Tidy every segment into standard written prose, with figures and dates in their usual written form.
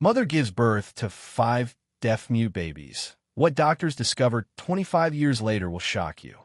Mother gives birth to 5 deaf-mute babies. What doctors discovered 25 years later will shock you.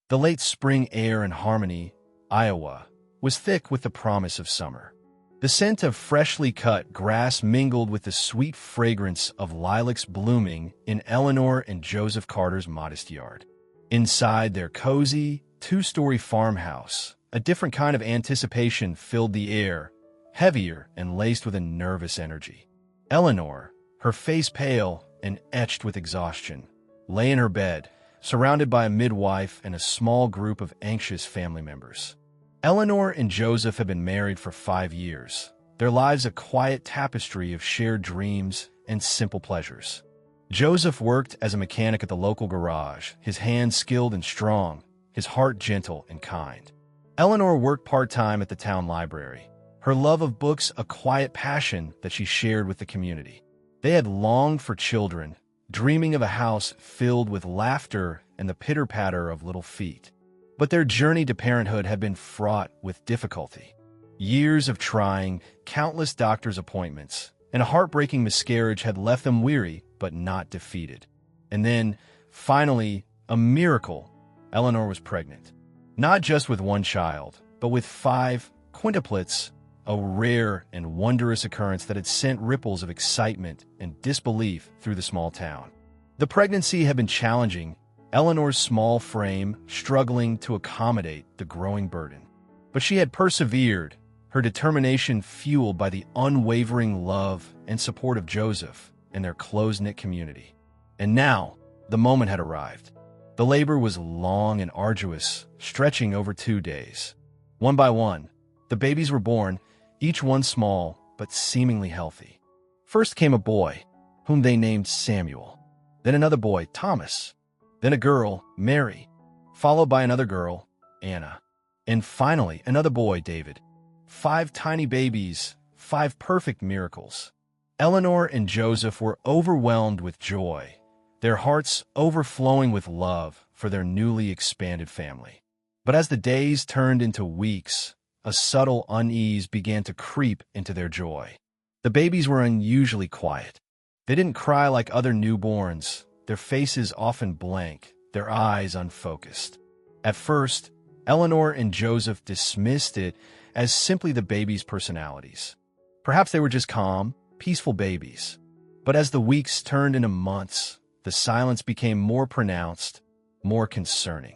The late spring air in Harmony, Iowa, was thick with the promise of summer. The scent of freshly cut grass mingled with the sweet fragrance of lilacs blooming in Eleanor and Joseph Carter's modest yard. Inside their cozy, 2-story farmhouse, a different kind of anticipation filled the air, heavier and laced with a nervous energy. Eleanor, her face pale and etched with exhaustion, lay in her bed, surrounded by a midwife and a small group of anxious family members. Eleanor and Joseph had been married for 5 years, their lives a quiet tapestry of shared dreams and simple pleasures. Joseph worked as a mechanic at the local garage, his hands skilled and strong, his heart gentle and kind. Eleanor worked part-time at the town library, her love of books a quiet passion that she shared with the community. They had longed for children, dreaming of a house filled with laughter and the pitter-patter of little feet. But their journey to parenthood had been fraught with difficulty. Years of trying, countless doctor's appointments, and a heartbreaking miscarriage had left them weary but not defeated. And then, finally, a miracle. Eleanor was pregnant. Not just with one child, but with 5 quintuplets, a rare and wondrous occurrence that had sent ripples of excitement and disbelief through the small town. The pregnancy had been challenging, Eleanor's small frame struggling to accommodate the growing burden. But she had persevered, her determination fueled by the unwavering love and support of Joseph and their close-knit community. And now, the moment had arrived. The labor was long and arduous, stretching over 2 days. One by one, the babies were born, each one small but seemingly healthy. First came a boy, whom they named Samuel. Then another boy, Thomas. Then a girl, Mary, followed by another girl, Anna. And finally, another boy, David. 5 tiny babies, 5 perfect miracles. Eleanor and Joseph were overwhelmed with joy, their hearts overflowing with love for their newly expanded family. But as the days turned into weeks, a subtle unease began to creep into their joy. The babies were unusually quiet. They didn't cry like other newborns, their faces often blank, their eyes unfocused. At first, Eleanor and Joseph dismissed it as simply the babies' personalities. Perhaps they were just calm, peaceful babies. But as the weeks turned into months, the silence became more pronounced, more concerning.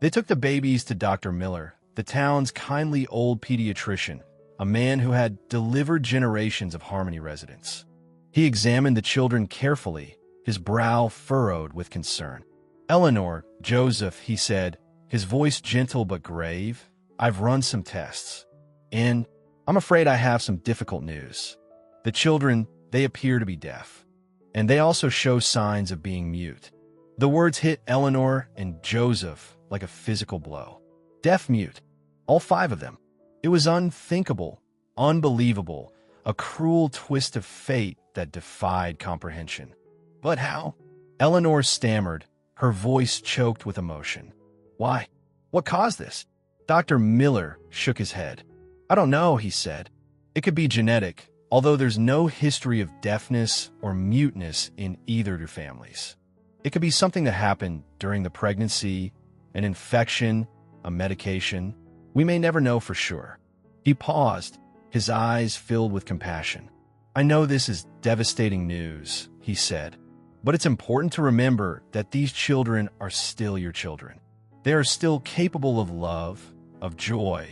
They took the babies to Dr. Miller, the town's kindly old pediatrician, a man who had delivered generations of Harmony residents. He examined the children carefully, his brow furrowed with concern. "Eleanor, Joseph," he said, his voice gentle but grave, "I've run some tests, and I'm afraid I have some difficult news. The children, they appear to be deaf, and they also show signs of being mute." The words hit Eleanor and Joseph like a physical blow. Deaf-mute, all 5 of them. It was unthinkable, unbelievable, a cruel twist of fate that defied comprehension. But how? Eleanor stammered, her voice choked with emotion. "Why? What caused this?" Dr. Miller shook his head. "I don't know," he said. "It could be genetic, although there's no history of deafness or muteness in either of your families. It could be something that happened during the pregnancy, an infection, a medication. We may never know for sure." He paused, his eyes filled with compassion. "I know this is devastating news," he said, "but it's important to remember that these children are still your children. They are still capable of love, of joy,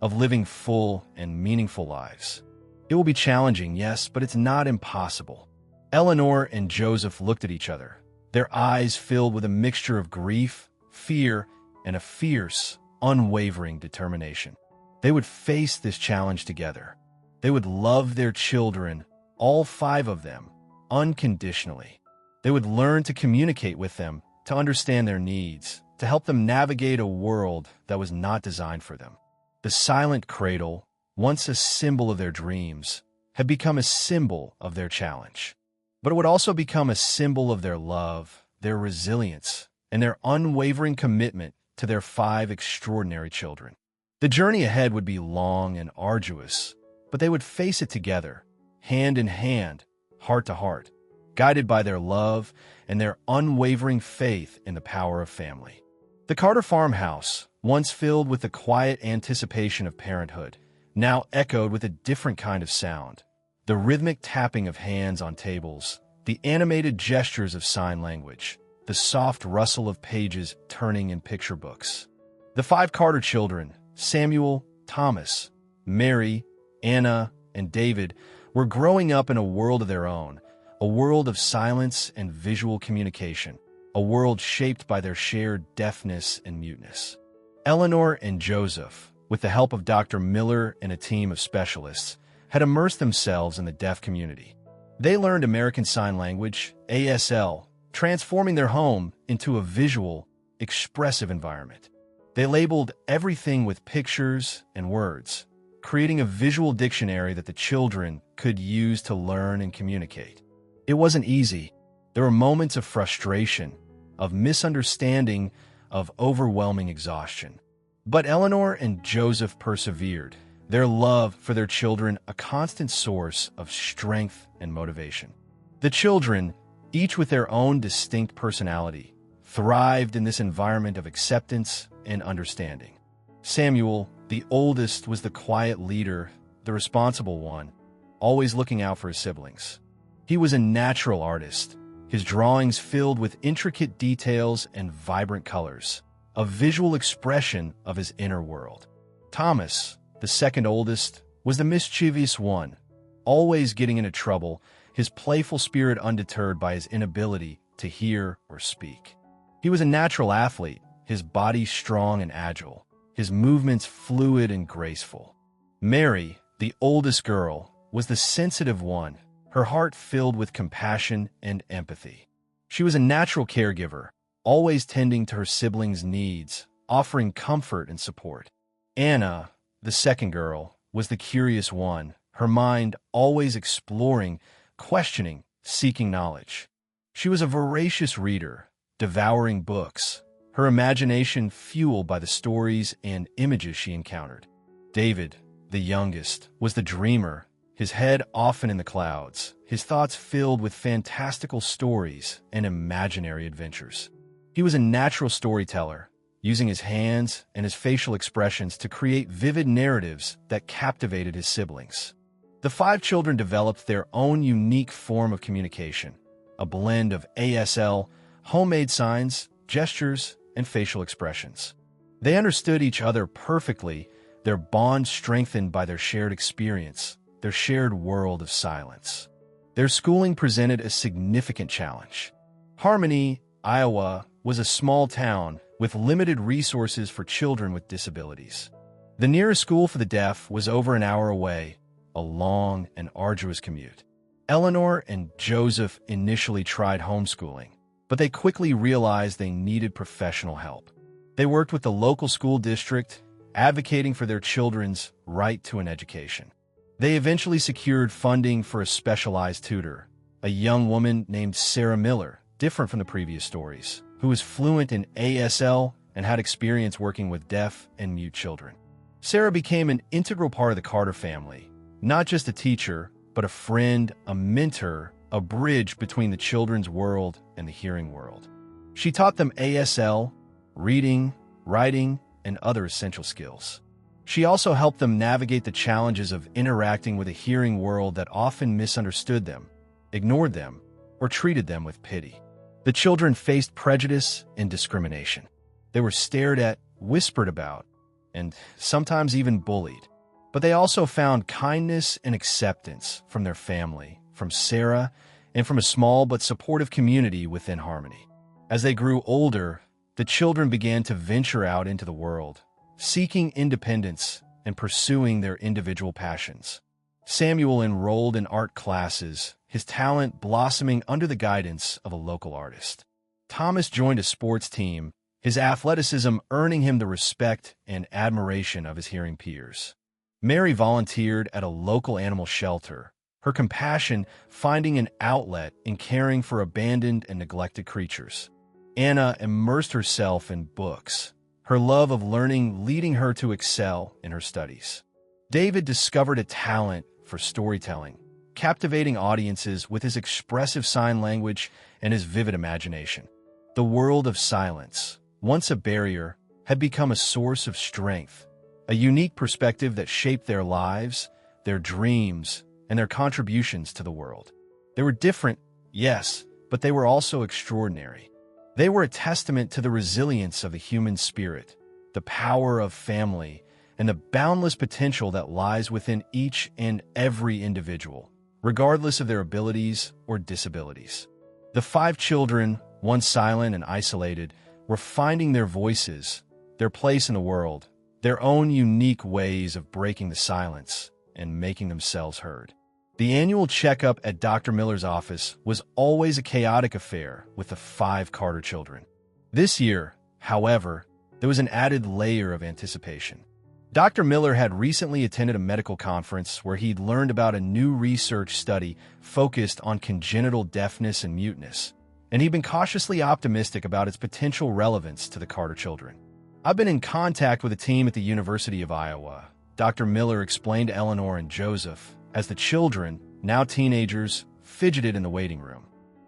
of living full and meaningful lives. It will be challenging, yes, but it's not impossible." Eleanor and Joseph looked at each other, their eyes filled with a mixture of grief, fear, and a fierce, unwavering determination. They would face this challenge together. They would love their children, all 5 of them, unconditionally. They would learn to communicate with them, to understand their needs, to help them navigate a world that was not designed for them. The silent cradle, once a symbol of their dreams, had become a symbol of their challenge. But it would also become a symbol of their love, their resilience, and their unwavering commitment to their 5 extraordinary children. The journey ahead would be long and arduous, but they would face it together, hand in hand, heart to heart, guided by their love and their unwavering faith in the power of family. The Carter farmhouse, once filled with the quiet anticipation of parenthood, now echoed with a different kind of sound. The rhythmic tapping of hands on tables, the animated gestures of sign language, the soft rustle of pages turning in picture books. The 5 Carter children, Samuel, Thomas, Mary, Anna, and David, were growing up in a world of their own, a world of silence and visual communication, a world shaped by their shared deafness and muteness. Eleanor and Joseph, with the help of Dr. Miller and a team of specialists, had immersed themselves in the deaf community. They learned American Sign Language, ASL, transforming their home into a visual, expressive environment. They labeled everything with pictures and words, creating a visual dictionary that the children could use to learn and communicate. It wasn't easy. There were moments of frustration, of misunderstanding, of overwhelming exhaustion. But Eleanor and Joseph persevered, their love for their children a constant source of strength and motivation. The children, each with their own distinct personality, thrived in this environment of acceptance and understanding. Samuel, the oldest, was the quiet leader, the responsible one, always looking out for his siblings. He was a natural artist, his drawings filled with intricate details and vibrant colors, a visual expression of his inner world. Thomas, the second oldest, was the mischievous one, always getting into trouble, his playful spirit undeterred by his inability to hear or speak. He was a natural athlete, his body strong and agile, his movements fluid and graceful. Mary, the oldest girl, was the sensitive one, her heart filled with compassion and empathy. She was a natural caregiver, always tending to her siblings' needs, offering comfort and support. Anna, the second girl, was the curious one, her mind always exploring, questioning, seeking knowledge. She was a voracious reader, devouring books, her imagination fueled by the stories and images she encountered. David, the youngest, was the dreamer, his head often in the clouds, his thoughts filled with fantastical stories and imaginary adventures. He was a natural storyteller, using his hands and his facial expressions to create vivid narratives that captivated his siblings. The 5 children developed their own unique form of communication, a blend of ASL, homemade signs, gestures, and facial expressions. They understood each other perfectly, their bond strengthened by their shared experience, their shared world of silence. Their schooling presented a significant challenge. Harmony, Iowa, was a small town with limited resources for children with disabilities. The nearest school for the deaf was over an hour away, a long and arduous commute. Eleanor and Joseph initially tried homeschooling, but they quickly realized they needed professional help. They worked with the local school district, advocating for their children's right to an education. They eventually secured funding for a specialized tutor, a young woman named Sarah Miller, different from the previous stories, who was fluent in ASL and had experience working with deaf and mute children. Sarah became an integral part of the Carter family, not just a teacher, but a friend, a mentor, a bridge between the children's world and the hearing world. She taught them ASL, reading, writing, and other essential skills. She also helped them navigate the challenges of interacting with a hearing world that often misunderstood them, ignored them, or treated them with pity. The children faced prejudice and discrimination. They were stared at, whispered about, and sometimes even bullied. But they also found kindness and acceptance from their family, from Sarah, and from a small but supportive community within Harmony. As they grew older, the children began to venture out into the world, seeking independence and pursuing their individual passions. Samuel enrolled in art classes, his talent blossoming under the guidance of a local artist. Thomas joined a sports team, his athleticism earning him the respect and admiration of his hearing peers. Mary volunteered at a local animal shelter, her compassion finding an outlet in caring for abandoned and neglected creatures. Anna immersed herself in books, her love of learning leading her to excel in her studies. David discovered a talent for storytelling, captivating audiences with his expressive sign language and his vivid imagination. The world of silence, once a barrier, had become a source of strength, a unique perspective that shaped their lives, their dreams, and their contributions to the world. They were different, yes, but they were also extraordinary. They were a testament to the resilience of the human spirit, the power of family, and the boundless potential that lies within each and every individual, regardless of their abilities or disabilities. The 5 children, once silent and isolated, were finding their voices, their place in the world, their own unique ways of breaking the silence and making themselves heard. The annual checkup at Dr. Miller's office was always a chaotic affair with the 5 Carter children. This year, however, there was an added layer of anticipation. Dr. Miller had recently attended a medical conference where he'd learned about a new research study focused on congenital deafness and muteness, and he'd been cautiously optimistic about its potential relevance to the Carter children. "I've been in contact with a team at the University of Iowa," Dr. Miller explained to Eleanor and Joseph, as the children, now teenagers, fidgeted in the waiting room.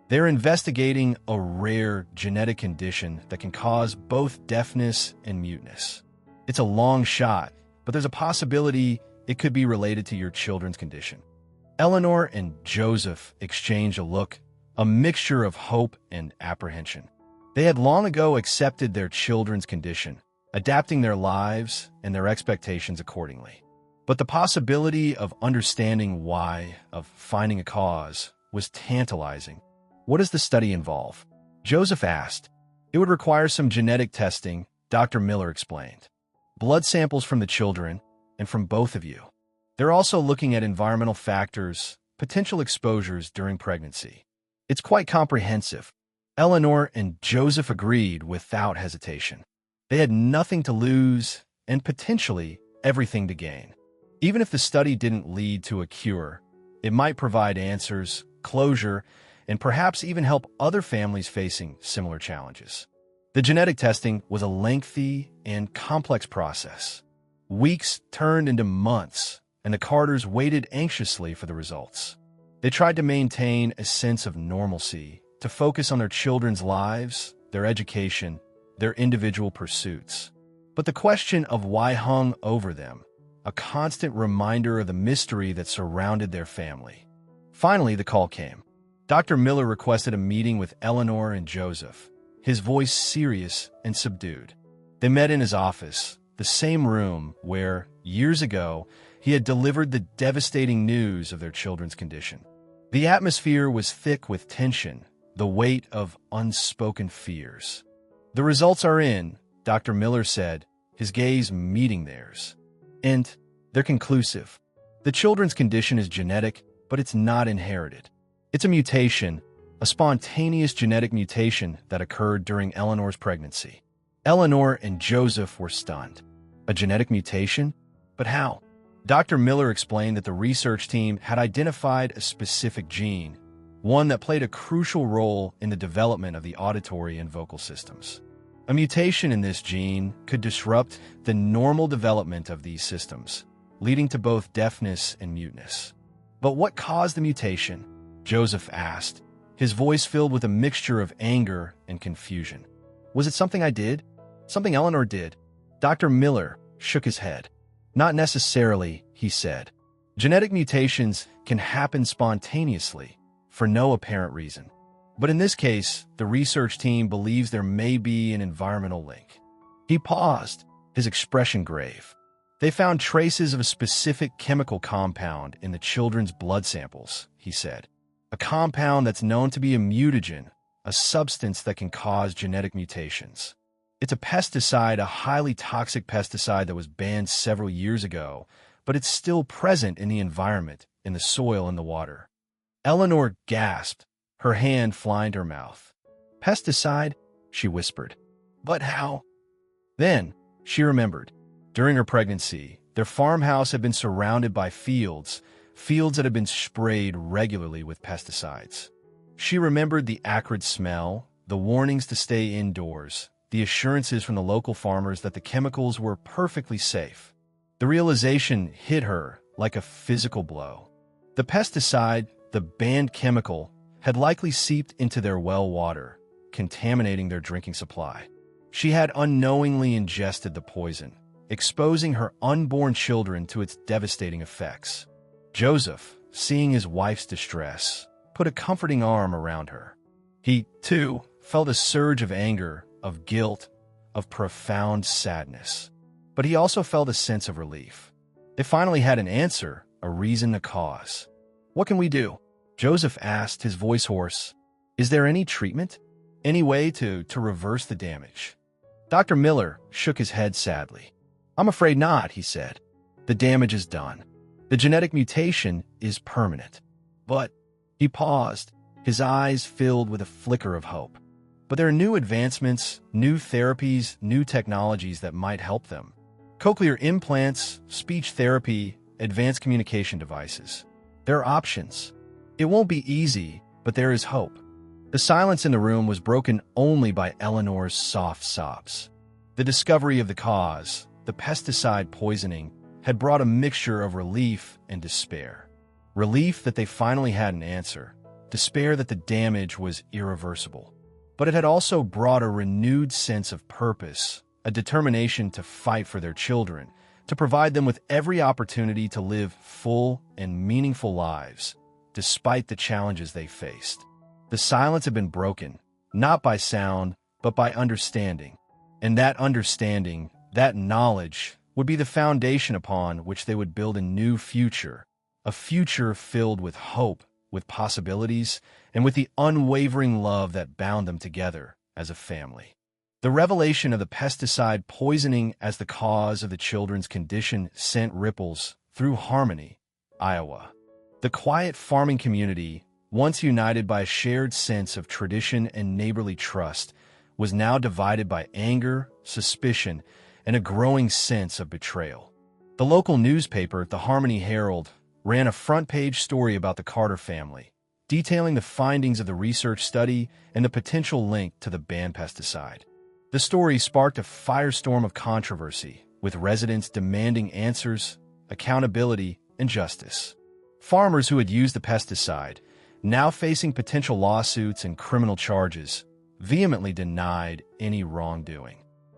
"They're investigating a rare genetic condition that can cause both deafness and muteness. It's a long shot, but there's a possibility it could be related to your children's condition." Eleanor and Joseph exchanged a look, a mixture of hope and apprehension. They had long ago accepted their children's condition, adapting their lives and their expectations accordingly. But the possibility of understanding why, of finding a cause, was tantalizing. "What does the study involve?" Joseph asked. "It would require some genetic testing," Dr. Miller explained. "Blood samples from the children, and from both of you. They're also looking at environmental factors, potential exposures during pregnancy. It's quite comprehensive." Eleanor and Joseph agreed without hesitation. They had nothing to lose and potentially everything to gain. Even if the study didn't lead to a cure, it might provide answers, closure, and perhaps even help other families facing similar challenges. The genetic testing was a lengthy and complex process. Weeks turned into months, and the Carters waited anxiously for the results. They tried to maintain a sense of normalcy, to focus on their children's lives, their education, their individual pursuits. But the question of why hung over them, a constant reminder of the mystery that surrounded their family. Finally, the call came. Dr. Miller requested a meeting with Eleanor and Joseph, his voice serious and subdued. They met in his office, the same room where, years ago, he had delivered the devastating news of their children's condition. The atmosphere was thick with tension, the weight of unspoken fears. "The results are in," Dr. Miller said, his gaze meeting theirs. "And they're conclusive. The children's condition is genetic, but it's not inherited. It's a mutation, a spontaneous genetic mutation that occurred during Eleanor's pregnancy." Eleanor and Joseph were stunned. "A genetic mutation? But how?" Dr. Miller explained that the research team had identified a specific gene, one that played a crucial role in the development of the auditory and vocal systems. A mutation in this gene could disrupt the normal development of these systems, leading to both deafness and muteness. "But what caused the mutation?" Joseph asked, his voice filled with a mixture of anger and confusion. "Was it something I did? Something Eleanor did?" Dr. Miller shook his head. "Not necessarily," he said. "Genetic mutations can happen spontaneously, for no apparent reason. But in this case, the research team believes there may be an environmental link." He paused, his expression grave. "They found traces of a specific chemical compound in the children's blood samples," he said. "A compound that's known to be a mutagen, a substance that can cause genetic mutations. It's a pesticide, a highly toxic pesticide that was banned several years ago, but it's still present in the environment, in the soil and the water." Eleanor gasped, her hand flying to her mouth. "Pesticide?" she whispered. "But how?" Then she remembered. During her pregnancy, their farmhouse had been surrounded by fields that had been sprayed regularly with pesticides. She remembered the acrid smell, the warnings to stay indoors, the assurances from the local farmers that the chemicals were perfectly safe. The realization hit her like a physical blow. The pesticide, the banned chemical, had likely seeped into their well water, contaminating their drinking supply. She had unknowingly ingested the poison, exposing her unborn children to its devastating effects. Joseph, seeing his wife's distress, put a comforting arm around her. He, too, felt a surge of anger, of guilt, of profound sadness. But he also felt a sense of relief. They finally had an answer, a reason, a cause. "What can we do?" Joseph asked, his voice hoarse. "Is there any treatment? Any way to reverse the damage?" Dr. Miller shook his head sadly. "I'm afraid not," he said. "The damage is done. The genetic mutation is permanent." But he paused, his eyes filled with a flicker of hope. But there are new advancements, new therapies, new technologies that might help them. Cochlear implants, speech therapy, advanced communication devices. There are options. It won't be easy, but there is hope. The silence in the room was broken only by Eleanor's soft sobs. The discovery of the cause, the pesticide poisoning, had brought a mixture of relief and despair. Relief that they finally had an answer, despair that the damage was irreversible. But it had also brought a renewed sense of purpose, a determination to fight for their children, to provide them with every opportunity to live full and meaningful lives, despite the challenges they faced. The silence had been broken, not by sound, but by understanding. And that understanding, that knowledge, would be the foundation upon which they would build a new future, a future filled with hope, with possibilities, and with the unwavering love that bound them together as a family. The revelation of the pesticide poisoning as the cause of the children's condition sent ripples through Harmony, Iowa. The quiet farming community, once united by a shared sense of tradition and neighborly trust, was now divided by anger, suspicion, and a growing sense of betrayal. The local newspaper, the Harmony Herald, ran a front-page story about the Carter family, detailing the findings of the research study and the potential link to the banned pesticide. The story sparked a firestorm of controversy, with residents demanding answers, accountability, and justice. Farmers who had used the pesticide, now facing potential lawsuits and criminal charges, vehemently denied any wrongdoing.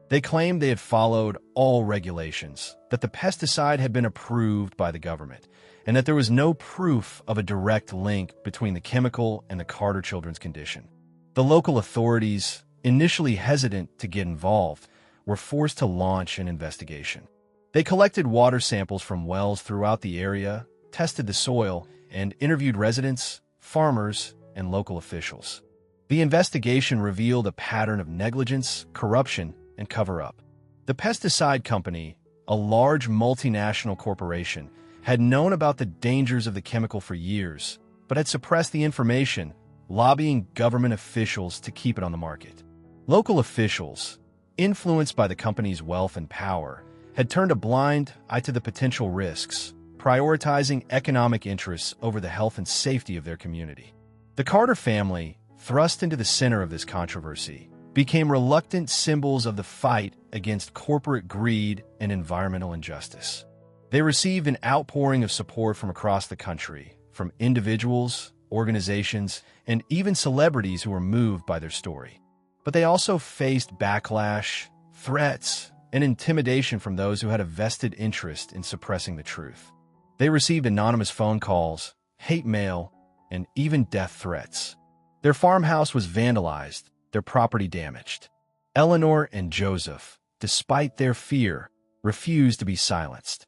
They claimed they had followed all regulations, that the pesticide had been approved by the government, and that there was no proof of a direct link between the chemical and the Carter children's condition. The local authorities, initially hesitant to get involved, were forced to launch an investigation. They collected water samples from wells throughout the area, tested the soil, and interviewed residents, farmers, and local officials. The investigation revealed a pattern of negligence, corruption, and cover-up. The pesticide company, a large multinational corporation, had known about the dangers of the chemical for years, but had suppressed the information, lobbying government officials to keep it on the market. Local officials, influenced by the company's wealth and power, had turned a blind eye to the potential risks, prioritizing economic interests over the health and safety of their community. The Carter family, thrust into the center of this controversy, became reluctant symbols of the fight against corporate greed and environmental injustice. They received an outpouring of support from across the country, from individuals, organizations, and even celebrities who were moved by their story. But they also faced backlash, threats, and intimidation from those who had a vested interest in suppressing the truth. They received anonymous phone calls, hate mail, and even death threats. Their farmhouse was vandalized, their property damaged. Eleanor and Joseph, despite their fear, refused to be silenced.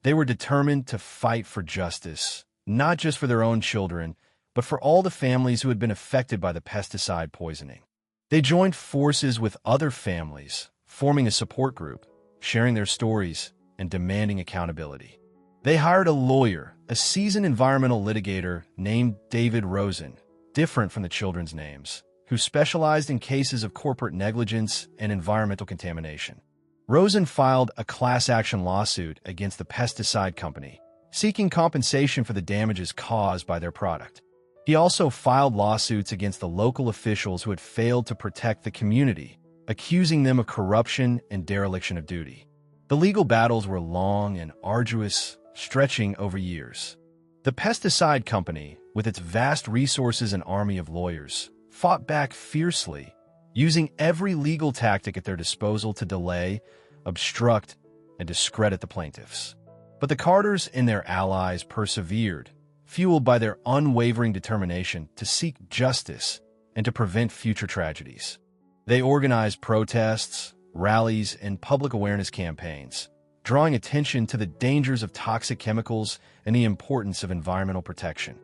They were determined to fight for justice, not just for their own children, but for all the families who had been affected by the pesticide poisoning. They joined forces with other families, forming a support group, sharing their stories, and demanding accountability. They hired a lawyer, a seasoned environmental litigator named David Rosen, different from the children's names, who specialized in cases of corporate negligence and environmental contamination. Rosen filed a class action lawsuit against the pesticide company, seeking compensation for the damages caused by their product. He also filed lawsuits against the local officials who had failed to protect the community, accusing them of corruption and dereliction of duty. The legal battles were long and arduous, stretching over years. The pesticide company, with its vast resources and army of lawyers, fought back fiercely, using every legal tactic at their disposal to delay, obstruct, and discredit the plaintiffs. But the Carters and their allies persevered, fueled by their unwavering determination to seek justice and to prevent future tragedies. They organized protests, rallies, and public awareness campaigns, drawing attention to the dangers of toxic chemicals and the importance of environmental protection.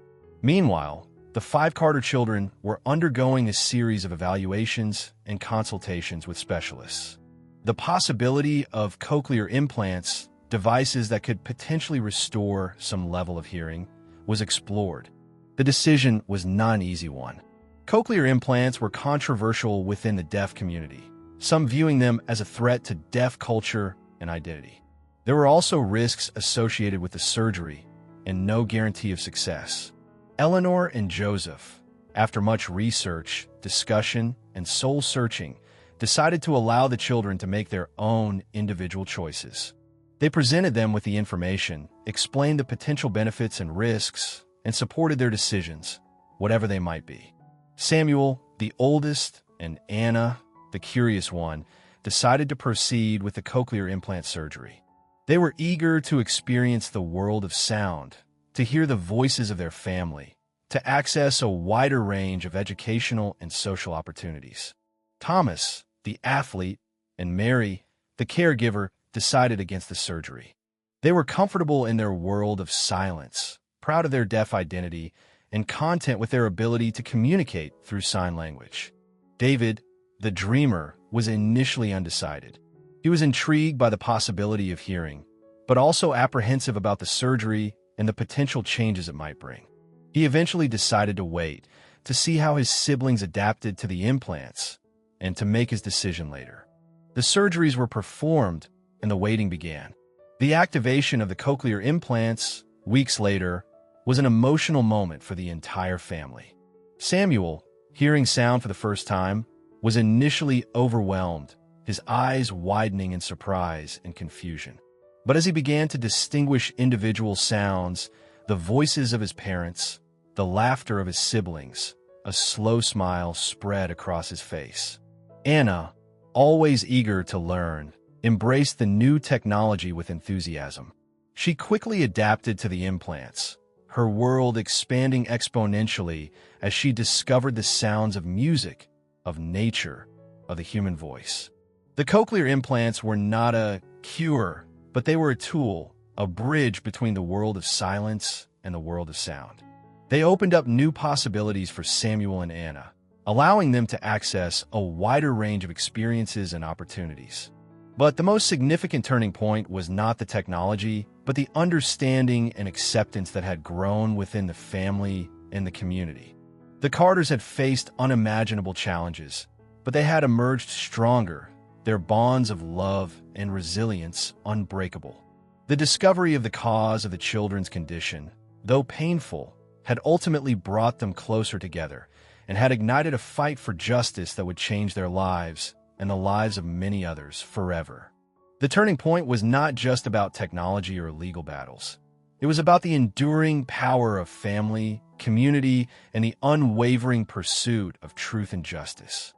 Meanwhile, the 5 Carter children were undergoing a series of evaluations and consultations with specialists. The possibility of cochlear implants, devices that could potentially restore some level of hearing, was explored. The decision was not an easy one. Cochlear implants were controversial within the deaf community, some viewing them as a threat to deaf culture and identity. There were also risks associated with the surgery and no guarantee of success. Eleanor and Joseph, after much research, discussion, and soul-searching, decided to allow the children to make their own individual choices. They presented them with the information, explained the potential benefits and risks, and supported their decisions, whatever they might be. Samuel, the oldest, and Anna, the curious one, decided to proceed with the cochlear implant surgery. They were eager to experience the world of sound, to hear the voices of their family, to access a wider range of educational and social opportunities. Thomas, the athlete, and Mary, the caregiver, decided against the surgery. They were comfortable in their world of silence, proud of their deaf identity, and content with their ability to communicate through sign language. David, the dreamer, was initially undecided. He was intrigued by the possibility of hearing, but also apprehensive about the surgery and the potential changes it might bring. He eventually decided to wait, to see how his siblings adapted to the implants, and to make his decision later. The surgeries were performed, and the waiting began. The activation of the cochlear implants, weeks later, was an emotional moment for the entire family. Samuel, hearing sound for the first time, was initially overwhelmed, his eyes widening in surprise and confusion. But as he began to distinguish individual sounds, the voices of his parents, the laughter of his siblings, a slow smile spread across his face. Anna, always eager to learn, embraced the new technology with enthusiasm. She quickly adapted to the implants, her world expanding exponentially as she discovered the sounds of music, of nature, of the human voice. The cochlear implants were not a cure, but they were a tool, a bridge between the world of silence and the world of sound. They opened up new possibilities for Samuel and Anna, allowing them to access a wider range of experiences and opportunities. But the most significant turning point was not the technology, but the understanding and acceptance that had grown within the family and the community. The Carters had faced unimaginable challenges, but they had emerged stronger, their bonds of love and resilience unbreakable. The discovery of the cause of the children's condition, though painful, had ultimately brought them closer together and had ignited a fight for justice that would change their lives and the lives of many others forever. The turning point was not just about technology or legal battles. It was about the enduring power of family, community, and the unwavering pursuit of truth and justice.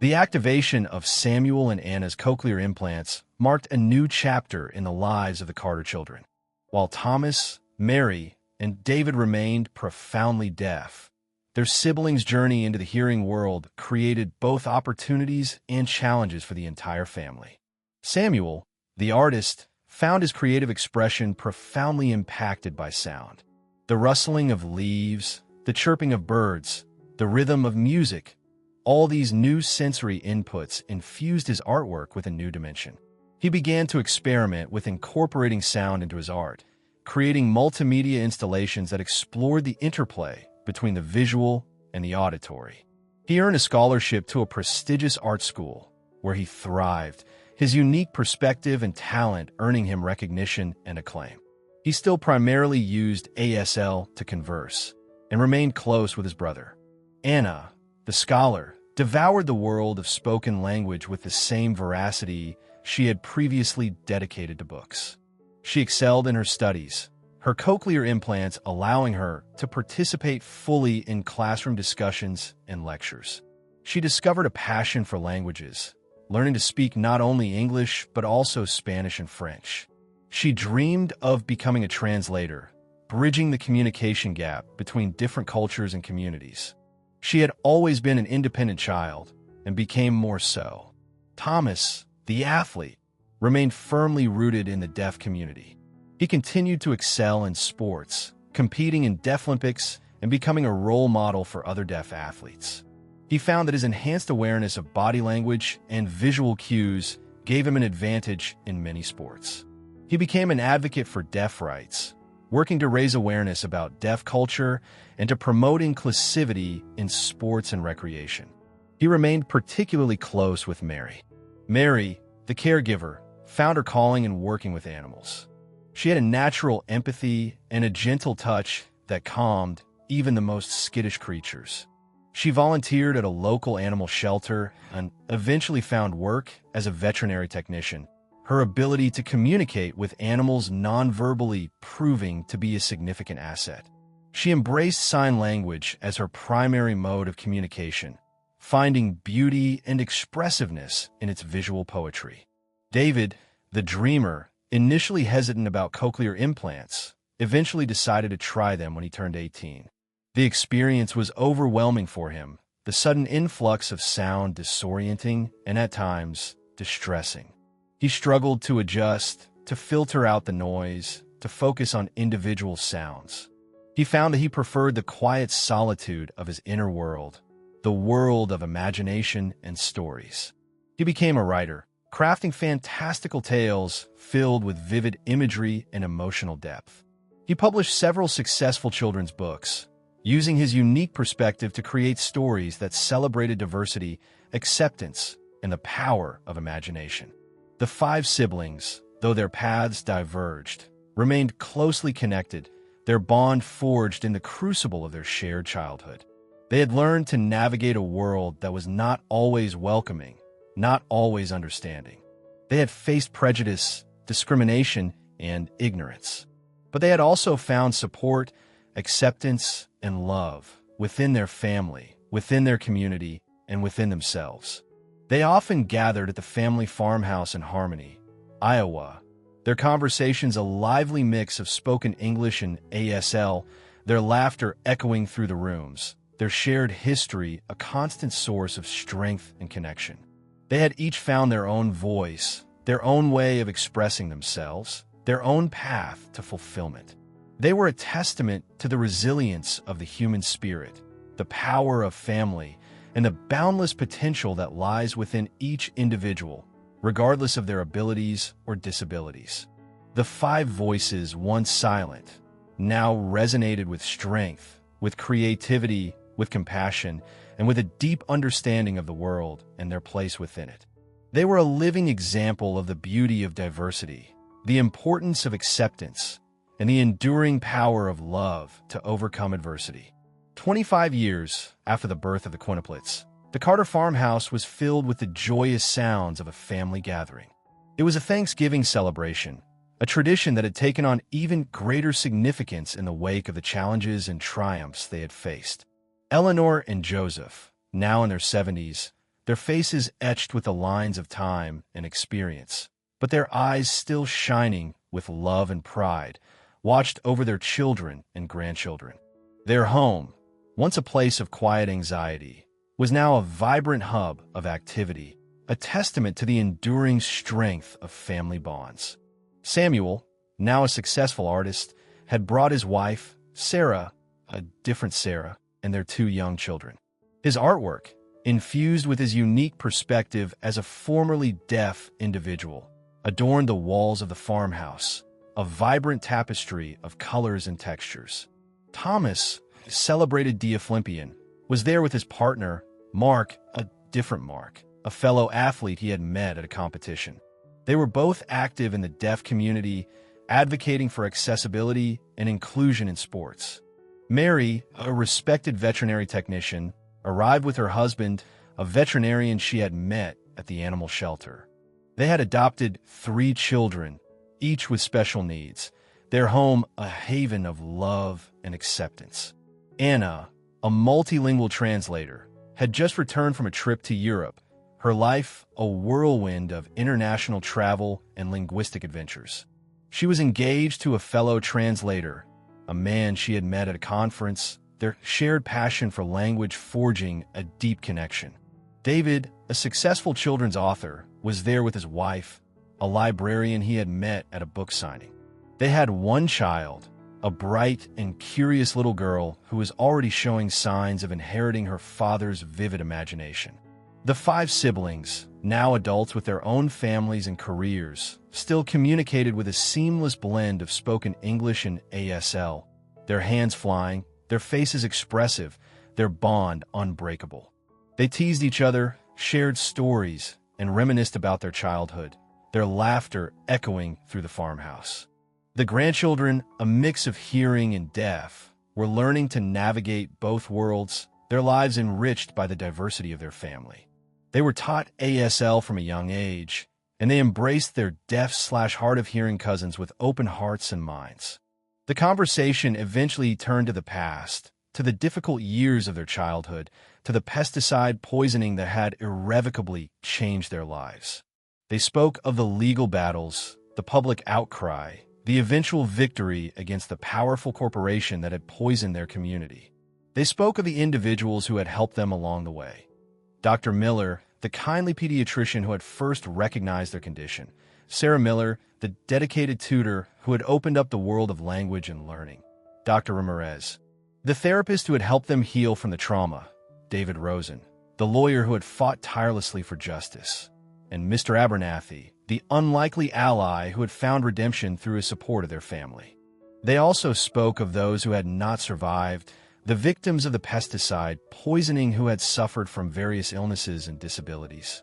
The activation of Samuel and Anna's cochlear implants marked a new chapter in the lives of the Carter children. While Thomas, Mary, and David remained profoundly deaf, their siblings' journey into the hearing world created both opportunities and challenges for the entire family. Samuel, the artist, found his creative expression profoundly impacted by sound. The rustling of leaves, the chirping of birds, the rhythm of music, all these new sensory inputs infused his artwork with a new dimension. He began to experiment with incorporating sound into his art, creating multimedia installations that explored the interplay between the visual and the auditory. He earned a scholarship to a prestigious art school, where he thrived, his unique perspective and talent earning him recognition and acclaim. He still primarily used ASL to converse, and remained close with his brother. Anna, the scholar, devoured the world of spoken language with the same veracity she had previously dedicated to books. She excelled in her studies, her cochlear implants allowing her to participate fully in classroom discussions and lectures. She discovered a passion for languages, learning to speak not only English but also Spanish and French. She dreamed of becoming a translator, bridging the communication gap between different cultures and communities. She had always been an independent child and became more so. Thomas, the athlete, remained firmly rooted in the deaf community. He continued to excel in sports, competing in Deaflympics and becoming a role model for other deaf athletes. He found that his enhanced awareness of body language and visual cues gave him an advantage in many sports. He became an advocate for deaf rights, working to raise awareness about deaf culture and to promote inclusivity in sports and recreation. He remained particularly close with Mary. Mary, the caregiver, found her calling in working with animals. She had a natural empathy and a gentle touch that calmed even the most skittish creatures. She volunteered at a local animal shelter and eventually found work as a veterinary technician, her ability to communicate with animals non-verbally proving to be a significant asset. She embraced sign language as her primary mode of communication, finding beauty and expressiveness in its visual poetry. David, the dreamer, initially hesitant about cochlear implants, eventually decided to try them when he turned 18. The experience was overwhelming for him, the sudden influx of sound disorienting and at times distressing. He struggled to adjust, to filter out the noise, to focus on individual sounds. He found that he preferred the quiet solitude of his inner world, the world of imagination and stories. He became a writer, crafting fantastical tales filled with vivid imagery and emotional depth. He published several successful children's books, using his unique perspective to create stories that celebrated diversity, acceptance, and the power of imagination. The five siblings, though their paths diverged, remained closely connected, their bond forged in the crucible of their shared childhood. They had learned to navigate a world that was not always welcoming, not always understanding. They had faced prejudice, discrimination, and ignorance. But they had also found support, acceptance, and love within their family, within their community, and within themselves. They often gathered at the family farmhouse in Harmony, Iowa, their conversations a lively mix of spoken English and ASL, their laughter echoing through the rooms, their shared history a constant source of strength and connection. They had each found their own voice, their own way of expressing themselves, their own path to fulfillment. They were a testament to the resilience of the human spirit, the power of family, and the boundless potential that lies within each individual, regardless of their abilities or disabilities. The five voices, once silent, now resonated with strength, with creativity, with compassion, and with a deep understanding of the world and their place within it. They were a living example of the beauty of diversity, the importance of acceptance, and the enduring power of love to overcome adversity. 25 years after the birth of the quintuplets, the Carter farmhouse was filled with the joyous sounds of a family gathering. It was a Thanksgiving celebration, a tradition that had taken on even greater significance in the wake of the challenges and triumphs they had faced. Eleanor and Joseph, now in their 70s, their faces etched with the lines of time and experience, but their eyes still shining with love and pride, watched over their children and grandchildren. Their home, once a place of quiet anxiety, was now a vibrant hub of activity, a testament to the enduring strength of family bonds. Samuel, now a successful artist, had brought his wife, Sarah, a different Sarah, and their two young children. His artwork, infused with his unique perspective as a formerly deaf individual, adorned the walls of the farmhouse, a vibrant tapestry of colors and textures. Thomas, a celebrated Deaflympian, was there with his partner, Mark, a different Mark, a fellow athlete he had met at a competition. They were both active in the deaf community, advocating for accessibility and inclusion in sports. Mary, a respected veterinary technician, arrived with her husband, a veterinarian she had met at the animal shelter. They had adopted 3 children, each with special needs, their home a haven of love and acceptance. Anna, a multilingual translator, had just returned from a trip to Europe, her life a whirlwind of international travel and linguistic adventures. She was engaged to a fellow translator, a man she had met at a conference, their shared passion for language forging a deep connection. David, a successful children's author, was there with his wife, a librarian he had met at a book signing. They had one child, a bright and curious little girl who was already showing signs of inheriting her father's vivid imagination. The 5 siblings, now adults with their own families and careers, still communicated with a seamless blend of spoken English and ASL, their hands flying, their faces expressive, their bond unbreakable. They teased each other, shared stories, and reminisced about their childhood, their laughter echoing through the farmhouse. The grandchildren, a mix of hearing and deaf, were learning to navigate both worlds, their lives enriched by the diversity of their family. They were taught ASL from a young age, and they embraced their deaf/hard-of-hearing cousins with open hearts and minds. The conversation eventually turned to the past, to the difficult years of their childhood, to the pesticide poisoning that had irrevocably changed their lives. They spoke of the legal battles, the public outcry, the eventual victory against the powerful corporation that had poisoned their community. They spoke of the individuals who had helped them along the way. Dr. Miller, the kindly pediatrician who had first recognized their condition. Sarah Miller, the dedicated tutor who had opened up the world of language and learning. Dr. Ramirez, the therapist who had helped them heal from the trauma. David Rosen, the lawyer who had fought tirelessly for justice. And Mr. Abernathy, the unlikely ally who had found redemption through his support of their family. They also spoke of those who had not survived, the victims of the pesticide poisoning who had suffered from various illnesses and disabilities.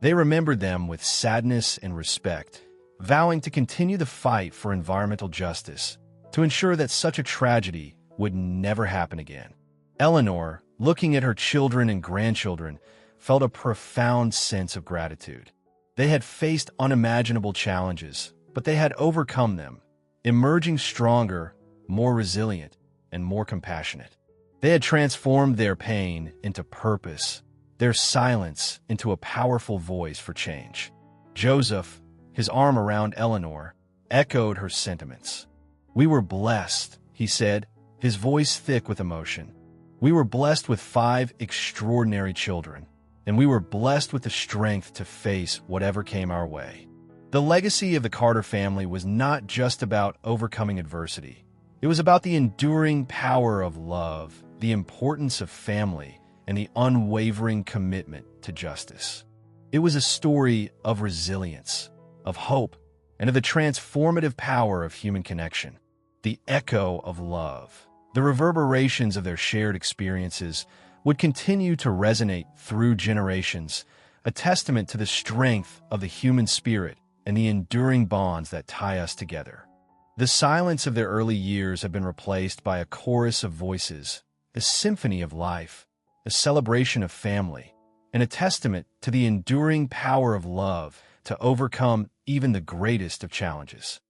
They remembered them with sadness and respect, vowing to continue the fight for environmental justice, to ensure that such a tragedy would never happen again. Eleanor, looking at her children and grandchildren, felt a profound sense of gratitude. They had faced unimaginable challenges, but they had overcome them, emerging stronger, more resilient, and more compassionate. They had transformed their pain into purpose, their silence into a powerful voice for change. Joseph, his arm around Eleanor, echoed her sentiments. "We were blessed," he said, his voice thick with emotion. "We were blessed with 5 extraordinary children, and we were blessed with the strength to face whatever came our way." The legacy of the Carter family was not just about overcoming adversity. It was about the enduring power of love, the importance of family, and the unwavering commitment to justice. It was a story of resilience, of hope, and of the transformative power of human connection, the echo of love. The reverberations of their shared experiences would continue to resonate through generations, a testament to the strength of the human spirit and the enduring bonds that tie us together. The silence of their early years have been replaced by a chorus of voices, a symphony of life, a celebration of family, and a testament to the enduring power of love to overcome even the greatest of challenges.